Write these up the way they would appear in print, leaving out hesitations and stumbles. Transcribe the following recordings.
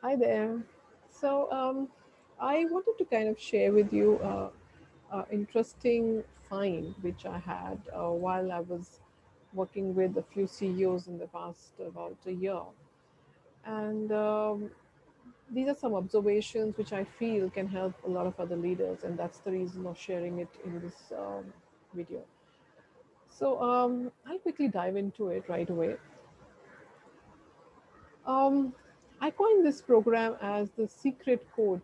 Hi there. So, I wanted to kind of share with you interesting find which I had while I was working with a few CEOs in the past about a year. And these are some observations which I feel can help a lot of other leaders, and that's the reason of sharing it in this video. So, I'll quickly dive into it right away. Um, I coined this program as the secret code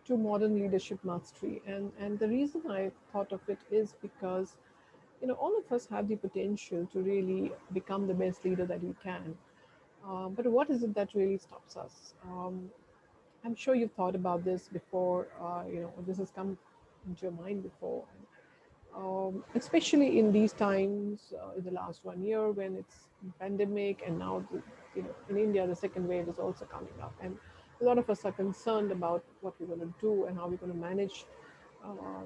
to modern leadership mastery. And the reason I thought of it is because, all of us have the potential to really become the best leader that we can. But what is it that really stops us? I'm sure you've thought about this before, this has come into your mind before. Especially in these times, in the last 1 year when it's pandemic, and now in India the second wave is also coming up, and a lot of us are concerned about what we're going to do and how we're going to manage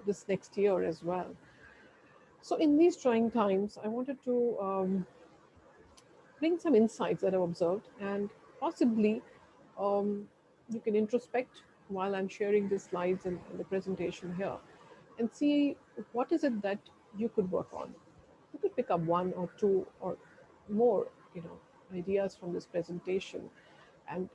this next year as well. So in these trying times, I wanted to bring some insights that I've observed, and possibly um, you can introspect while I'm sharing the slides and the presentation here, and see what is it that you could work on. You could pick up one or two or more, ideas from this presentation, and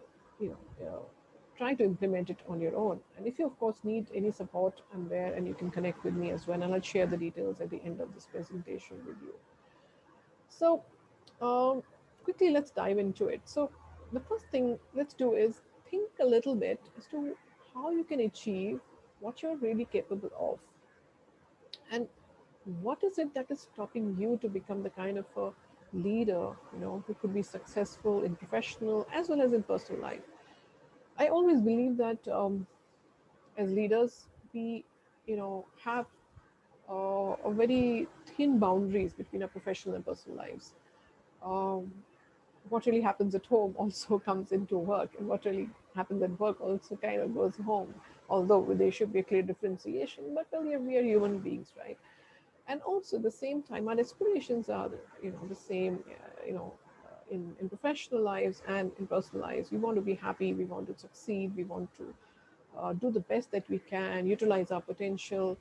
try to implement it on your own. And if you, of course, need any support, I'm there, and you can connect with me as well. And I'll share the details at the end of this presentation with you. So, um, quickly, let's dive into it. So, the first thing let's do is think a little bit as to how you can achieve what you're really capable of, and what is it that is stopping you to become the kind of a leader, who could be successful in professional as well as in personal life. I always believe that as leaders, we, have a very thin boundaries between our professional and personal lives. Um, what really happens at home also comes into work, and what really happens at work also kind of goes home. Although there should be a clear differentiation, but well, yeah, we are human beings, right? And also at the same time, our aspirations are, the same, in professional lives and in personal lives. We want to be happy, we want to succeed, we want to do the best that we can, utilize our potential,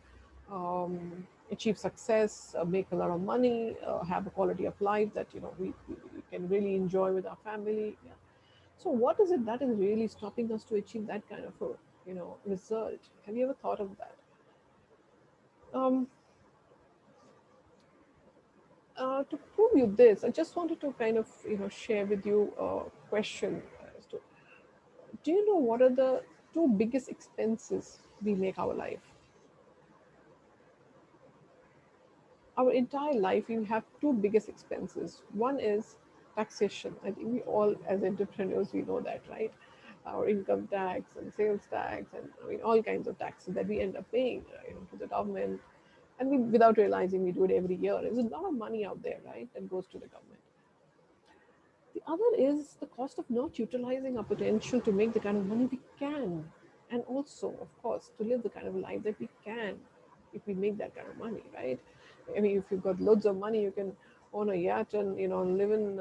achieve success, make a lot of money, have a quality of life that we can really enjoy with our family. Yeah. So what is it that is really stopping us to achieve that kind of a result? Have you ever thought of that? um, to prove you this, I just wanted to kind of share with you a question as to, do you know what are the two biggest expenses we make our life? Our entire life, we have two biggest expenses. One is taxation. I think we all, as entrepreneurs, we know that, right? Our income tax and sales tax, and I mean all kinds of taxes that we end up paying, to the government, and we, without realizing, we do it every year. There's a lot of money out there, right, that goes to the government. The other is the cost of not utilizing our potential to make the kind of money we can, and also, of course, to live the kind of life that we can if we make that kind of money, right? I mean, if you've got loads of money, you can own a yacht and live in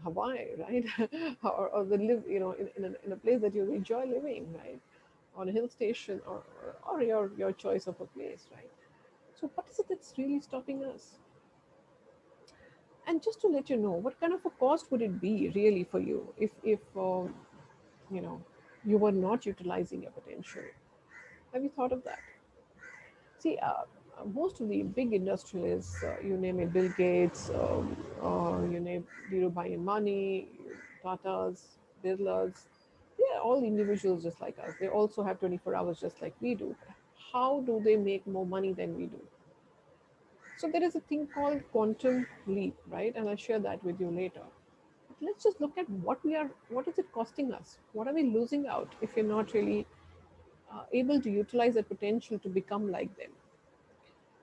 Hawaii, right? Or the live in a place that you enjoy living, right? On a hill station, or your choice of a place, right? So, what is it that's really stopping us? And just to let you know, what kind of a cost would it be really for you if you know you were not utilizing your potential? Have you thought of that? See, most of the big industrialists, you name it, Bill Gates, you name Dhirubhai Ambani, Tatas, Birlas, they're all individuals just like us. They also have 24 hours just like we do. How do they make more money than we do? So there is a thing called quantum leap, right? And I'll share that with you later. But let's just look at what is it costing us? What are we losing out if you're not really able to utilize that potential to become like them?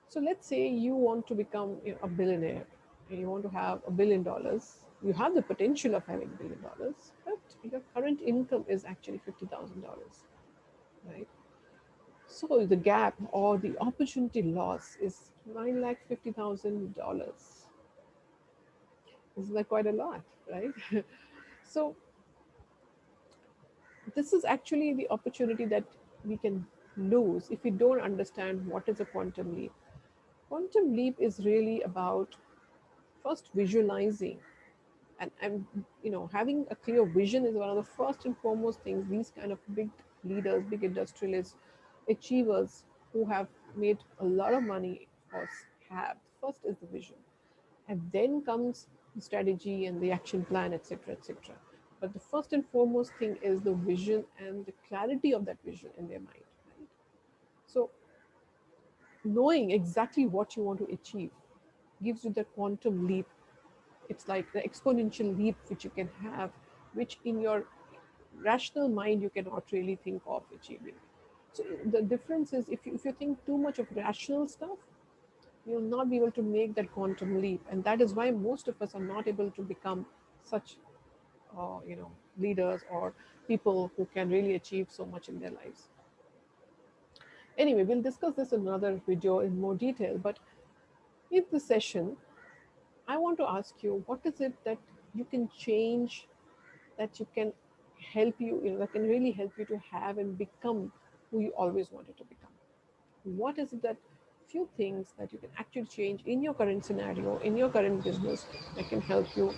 So let's say you want to become a billionaire, and you want to have $1 billion. You have the potential of having $1 billion, but your current income is actually $50,000, right? So the gap or the opportunity loss is $9,50,000. Isn't that quite a lot, right? So this is actually the opportunity that we can lose if we don't understand what is a quantum leap. Quantum leap is really about first visualizing and having a clear vision is one of the first and foremost things these kind of big leaders, big industrialists, achievers who have made a lot of money or have. First is the vision, and then comes the strategy and the action plan, etc., etc. But the first and foremost thing is the vision and the clarity of that vision in their mind, right? So knowing exactly what you want to achieve gives you that quantum leap. It's like the exponential leap which you can have, which in your rational mind you cannot really think of achieving. So the difference is if you think too much of rational stuff, you'll not be able to make that quantum leap, and that is why most of us are not able to become such leaders or people who can really achieve so much in their lives. Anyway, we'll discuss this in another video in more detail, but in this session I want to ask you, what is it that you can change, that you can that can really help you to have and become who you always wanted to become? What is it that few things that you can actually change in your current scenario, in your current business, that can help you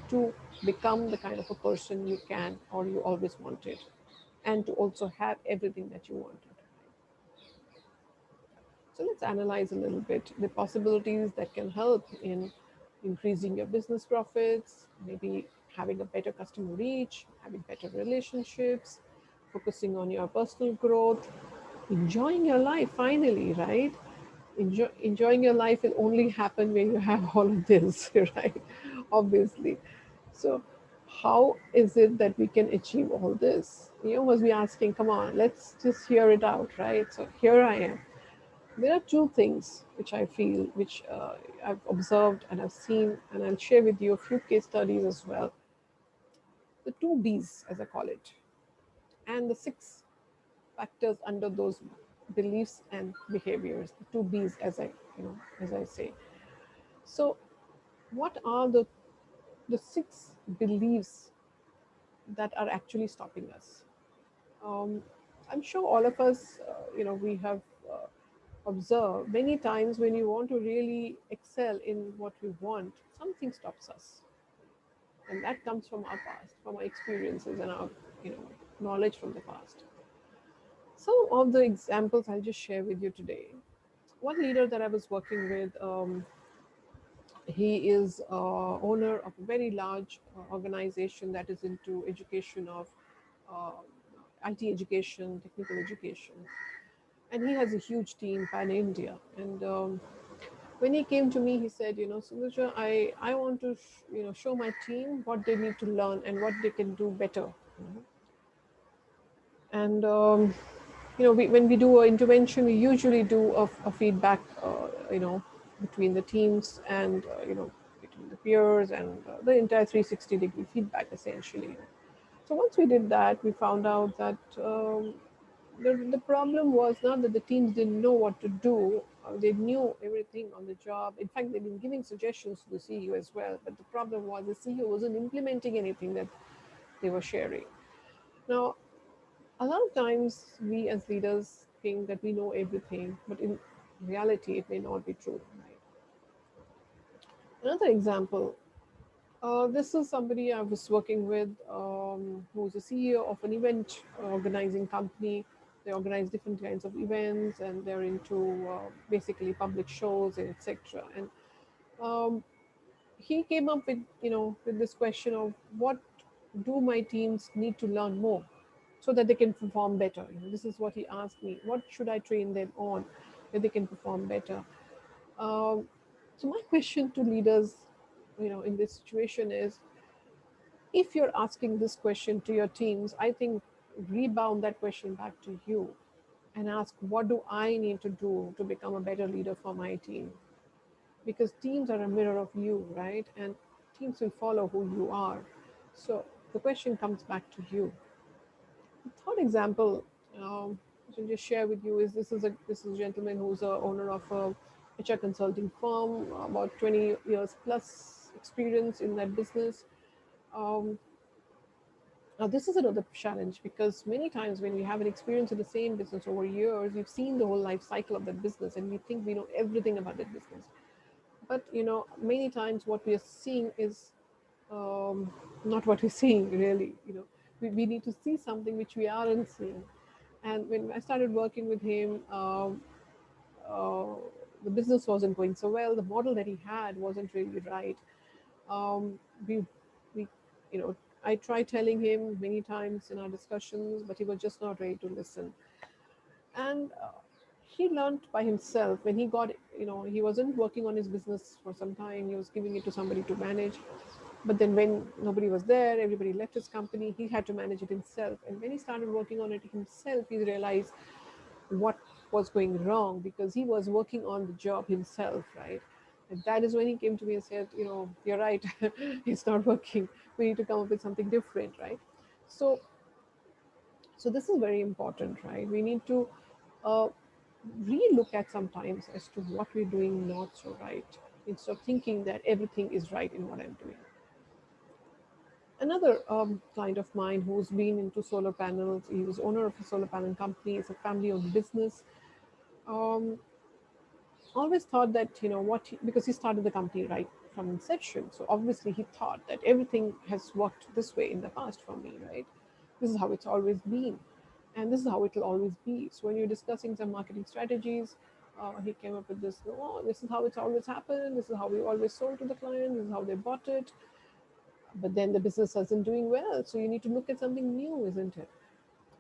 to become the kind of a person you can or you always wanted, and to also have everything that you wanted? So let's analyze a little bit the possibilities that can help in increasing your business profits, maybe having a better customer reach, having better relationships, focusing on your personal growth, enjoying your life finally, right? Enjoying your life will only happen when you have all of this, right? Obviously. So, how is it that we can achieve all this? You must be asking, come on, let's just hear it out, right? So, here I am. There are two things which I feel, which I've observed and I've seen, and I'll share with you a few case studies as well. The two B's, as I call it, and the six factors under those beliefs and behaviors. The two B's, as I say. So, what are the six beliefs that are actually stopping us? Um, I'm sure all of us, we have observed many times when you want to really excel in what we want, something stops us, and that comes from our past, from our experiences and our you know knowledge from the past. Some of the examples I'll just share with you today. One leader that I was working with, he is owner of a very large organization that is into education of IT education, technical education, and he has a huge team pan India. And when he came to me, he said, Sunuja, I want to show my team what they need to learn and what they can do better. And when we do an intervention, we usually do a feedback, between the teams and between the peers and the entire 360-degree feedback essentially. So once we did that, we found out that the problem was not that the teams didn't know what to do. They knew everything on the job. In fact, they've been giving suggestions to the CEO as well. But the problem was the CEO wasn't implementing anything that they were sharing. Now, a lot of times we as leaders think that we know everything, but in reality, it may not be true. Right? Another example. This is somebody I was working with, who's a CEO of an event organizing company. They organize different kinds of events, and they're into basically public shows and etc. And um, he came up with with this question of, what do my teams need to learn more so that they can perform better? This is what he asked me. What should I train them on that they can perform better? Um, so my question to leaders, in this situation is, if you're asking this question to your teams, I think rebound that question back to you and ask, what do I need to do to become a better leader for my team? Because teams are a mirror of you, right? And teams will follow who you are. So the question comes back to you. The third example, which I'll just share with you, is this is a gentleman who's a owner of a HR consulting firm, about 20 years plus experience in that business. Um, Now, this is another challenge because many times when we have an experience in the same business over years, we've seen the whole life cycle of that business and we think we know everything about that business. But many times what we are seeing is um, not what we're seeing really. We need to see something which we aren't seeing. And when I started working with him, uh, the business wasn't going so well. The model that he had wasn't really right. um, we we you know I tried telling him many times in our discussions, but he was just not ready to listen. And he learned by himself. When he got, he wasn't working on his business for some time. He was giving it to somebody to manage. But then when nobody was there, everybody left his company, he had to manage it himself. And when he started working on it himself, he realized what was going wrong because he was working on the job himself, right? And that is when he came to me and said, you're right, it's not working. We need to come up with something different, right? So, so this is very important, right? We need to uh, re-look at sometimes as to what we're doing not so right, instead of thinking that everything is right in what I'm doing. Another client of mine who's been into solar panels, he was owner of a solar panel company, it's a family-owned business. Um, always thought that because he started the company right from inception, so obviously he thought that everything has worked this way in the past for me, right? This is how it's always been, and this is how it will always be. So when you're discussing some marketing strategies, he came up with this, oh, this is how it's always happened, this is how we always sold to the client, this is how they bought it. But then the business isn't doing well, so you need to look at something new, isn't it?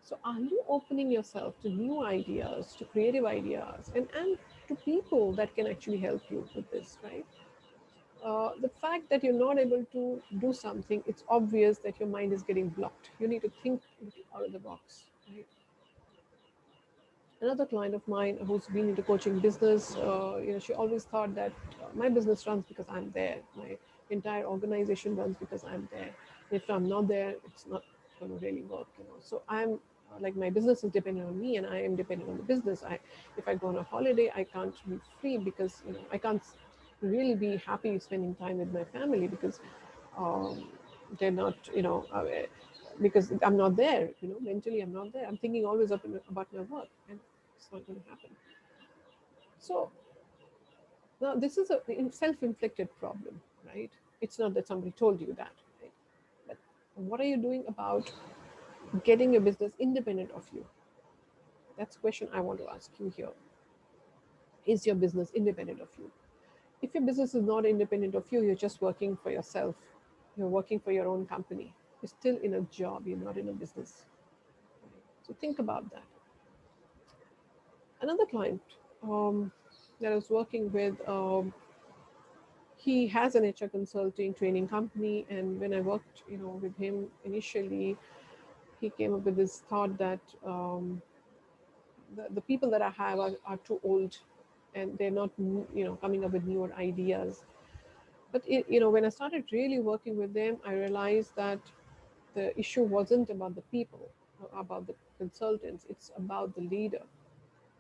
So are you opening yourself to new ideas, to creative ideas, and to people that can actually help you with this, right? The fact that you're not able to do something, it's obvious that your mind is getting blocked. You need to think out of the box, right? Another client of mine who's been into coaching business, she always thought that my business runs because I'm there. My entire organization runs because I'm there. If I'm not there, it's not going to really work. So I'm like my business is dependent on me, and I am dependent on the business. If I go on a holiday, I can't be free because I can't really be happy spending time with my family because um, they're not, because I'm not there, mentally I'm not there. I'm thinking always about my work, and it's not going to happen. So now this is a self-inflicted problem, right? It's not that somebody told you that, right? But what are you doing about getting your business independent of you? That's the question I want to ask you here. Is your business independent of you? If your business is not independent of you, you're just working for yourself. You're working for your own company. You're still in a job, you're not in a business. So think about that. Another client that I was working with, he has an HR consulting training company, and when I worked, with him initially, he came up with this thought that the people that I have are too old, and they're not, coming up with newer ideas. But when I started really working with them, I realized that the issue wasn't about the people, or about the consultants. It's about the leader.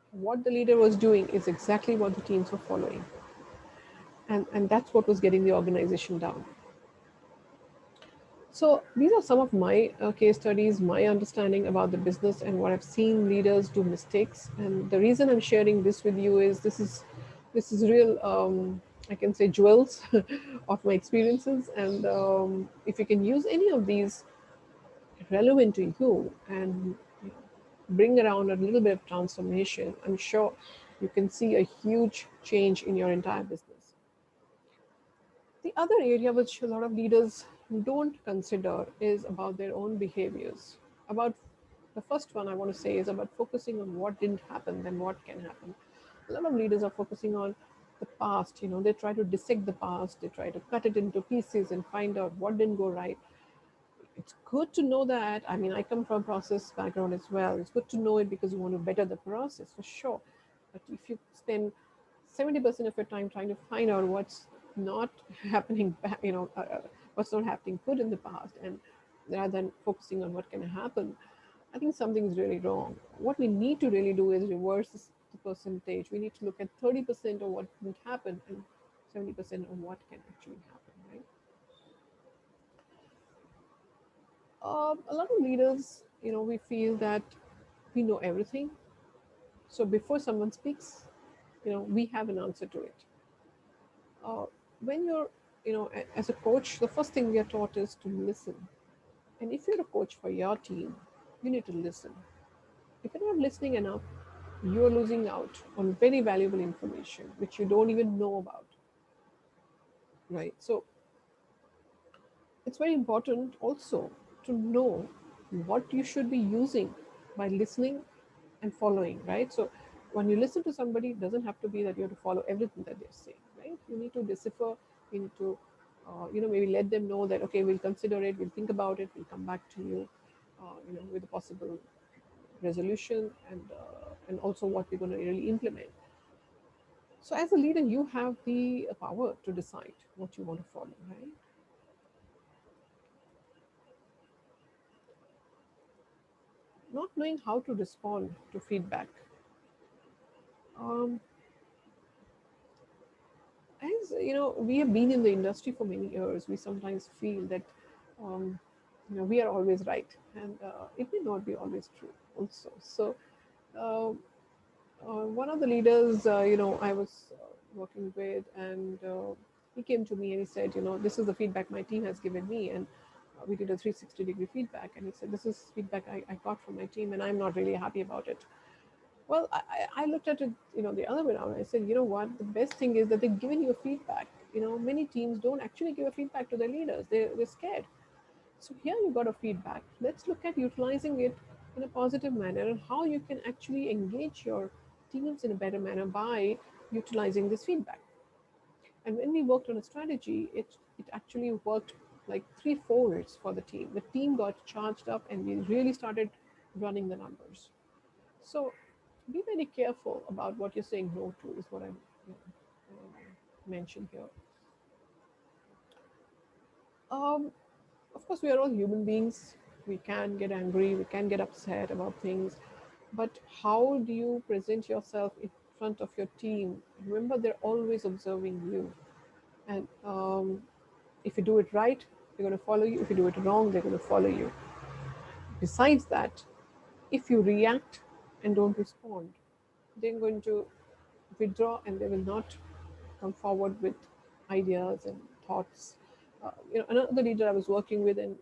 What the leader was doing is exactly what the teams were following, and that's what was getting the organization down. So these are some of my case studies, my understanding about the business and what I've seen leaders do mistakes. And the reason I'm sharing this with you is this is real, I can say, jewels of my experiences. And if you can use any of these relevant to you and bring around a little bit of transformation, I'm sure you can see a huge change in your entire business. The other area which a lot of leaders don't consider is about their own behaviors. About the first one I want to say is about focusing on what didn't happen, then what can happen. A lot of leaders are focusing on the past. They try to dissect the past, they try to cut it into pieces and find out what didn't go right. It's good to know that. I mean, I come from process background as well. It's good to know it because you want to better the process for sure. But if you spend 70% of your time trying to find out what's not happening back, what's not happening good in the past, and rather than focusing on what can happen, I think something is really wrong. What we need to really do is reverse the percentage. We need to look at 30% of what didn't happen and 70% of what can actually happen, right? A lot of leaders, we feel that we know everything. So before someone speaks, we have an answer to it. Uh, when you're, as a coach, the first thing we are taught is to listen. And if you're a coach for your team, you need to listen. If you're not listening enough, you're losing out on very valuable information which you don't even know about, right? So it's very important also to know what you should be using by listening and following, right? So when you listen to somebody, it doesn't have to be that you have to follow everything that they're saying, right? You need to decipher, you need to, maybe let them know that, okay, we'll consider it, we'll think about it, we'll come back to you, with a possible resolution, and also what we're going to really implement. So as a leader, you have the power to decide what you want to follow, right? Not knowing how to respond to feedback. Um, as we have been in the industry for many years, we sometimes feel that, um, we are always right, and it may not be always true also. So uh, one of the leaders, I was working with, and he came to me and he said, this is the feedback my team has given me, and we did a 360-degree feedback, and he said, this is feedback I got from my team, and I'm not really happy about it. Well, I looked at it, the other way around. I said, you know what? The best thing is that they've given you feedback. Many teams don't actually give a feedback to their leaders. They're scared. So here you got a feedback. Let's look at utilizing it in a positive manner and how you can actually engage your teams in a better manner by utilizing this feedback. And when we worked on a strategy, it actually worked like three folds for the team. The team got charged up, and we really started running the numbers. So be very careful about what you're saying no to, is what I'm, mentioned here. Um, of course, we are all human beings. We can get angry, we can get upset about things, but how do you present yourself in front of your team? Remember, they're always observing you, and if you do it right, they're going to follow you. If you do it wrong, they're going to follow you. Besides that, if you react and don't respond, they're going to withdraw, and they will not come forward with ideas and thoughts. Another leader I was working with, and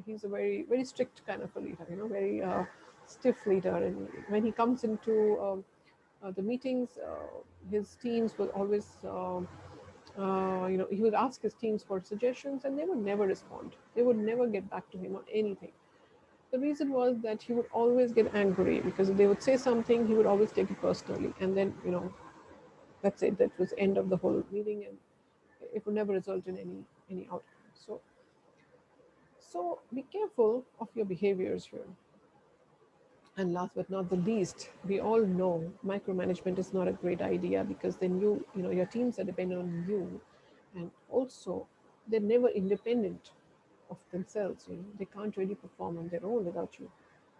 he's a very very strict kind of a leader. Very stiff leader, and when he comes into the meetings, his teams will always. He would ask his teams for suggestions, and they would never respond. They would never get back to him on anything. The reason was that he would always get angry because if they would say something, he would always take it personally, and then that's it. That was end of the whole meeting, and it would never result in any outcome. So be careful of your behaviors here. And last but not the least, we all know micromanagement is not a great idea, because then your teams are dependent on you, and also they're never independent of themselves. They can't really perform on their own without you.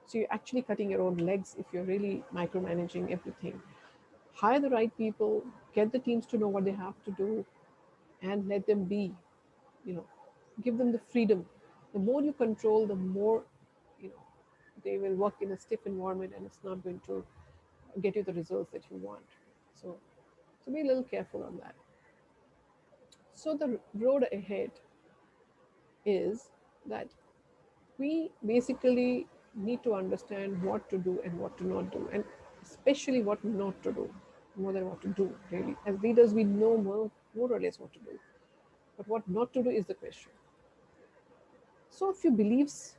So you're actually cutting your own legs if you're really micromanaging everything. Hire the right people, get the teams to know what they have to do, and let them be. you know Give them the freedom. The more you control, the more you know they will work in a stiff environment, and it's not going to get you the results that you want. So so be a little careful on that. So the road ahead is that we basically need to understand what to do and what to not do, and especially what not to do, more than what to do. Really, as leaders, we know more or less what to do, but what not to do is the question. So a few beliefs.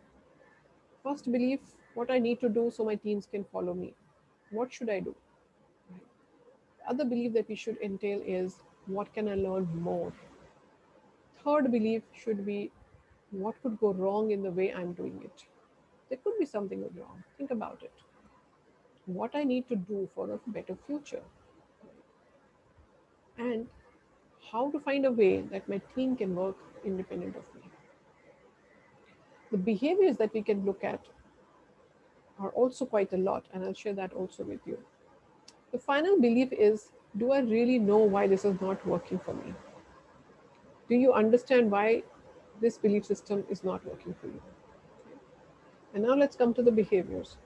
First belief: what I need to do so my teams can follow me. What should I do? Right. The other belief that we should entail is, what can I learn more? Third belief should be, what could go wrong in the way I'm doing it? There could be something going wrong. Think about it. What I need to do for a better future, and how to find a way that my team can work independent of me. The behaviors that we can look at are also quite a lot, and I'll share that also with you. The final belief is, do I really know why this is not working for me? Do you understand why this belief system is not working for you? And now let's come to the behaviors.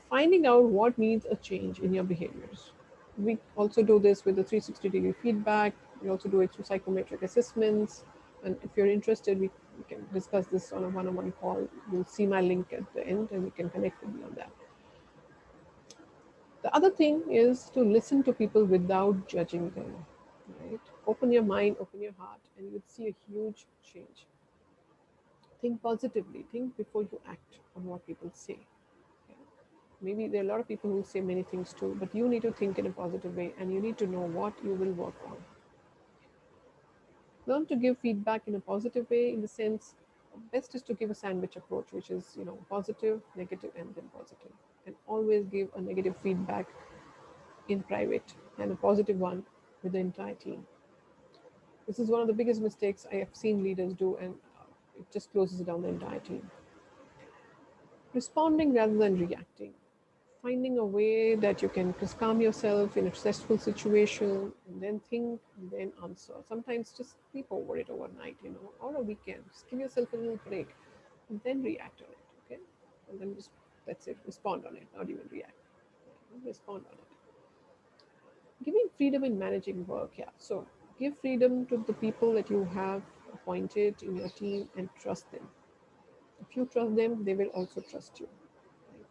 Finding out what needs a change in your behaviors. We also do this with the 360-degree feedback. We also do it through psychometric assessments. And if you're interested, we can discuss this on a one-on-one call. You'll see my link at the end and we can connect with me on that. The other thing is to listen to people without judging them, right? Open your mind, open your heart, and you'd see a huge change. Think positively. Think before you act on what people say. Okay? Maybe there are a lot of people who say many things too, but you need to think in a positive way and you need to know what you will work on. Learn to give feedback in a positive way, in the sense, best is to give a sandwich approach, which is, positive, negative, and then positive. And always give a negative feedback in private and a positive one with the entire team. This is one of the biggest mistakes I have seen leaders do, and it just closes down the entire team. Responding rather than reacting. Finding a way that you can just calm yourself in a stressful situation and then think and then answer. Sometimes just sleep over it overnight, or a weekend. Just give yourself a little break and then react on it, okay? And then just, that's it, respond on it, not even react. Respond on it. Giving freedom in managing work, yeah. So give freedom to the people that you have appointed in your team and trust them. If you trust them, they will also trust you. Right?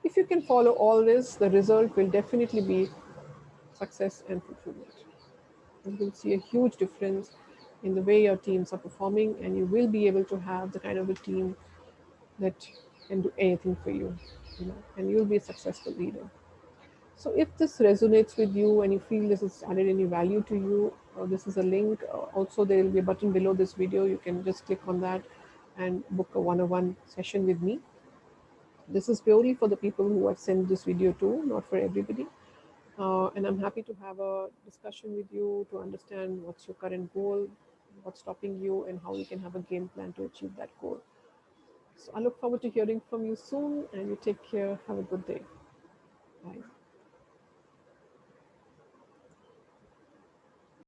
If you can follow all this, the result will definitely be success and fulfillment. You will see a huge difference in the way your teams are performing, and you will be able to have the kind of a team that can do anything for you, and you'll be a successful leader. So if this resonates with you and you feel this has added any value to you, this is a link. Also, there will be a button below this video. You can just click on that and book a one-on-one session with me. This is purely for the people who I've sent this video to, not for everybody. And I'm happy to have a discussion with you to understand what's your current goal, what's stopping you, and how we can have a game plan to achieve that goal. So I look forward to hearing from you soon, and you take care. Have a good day. Bye.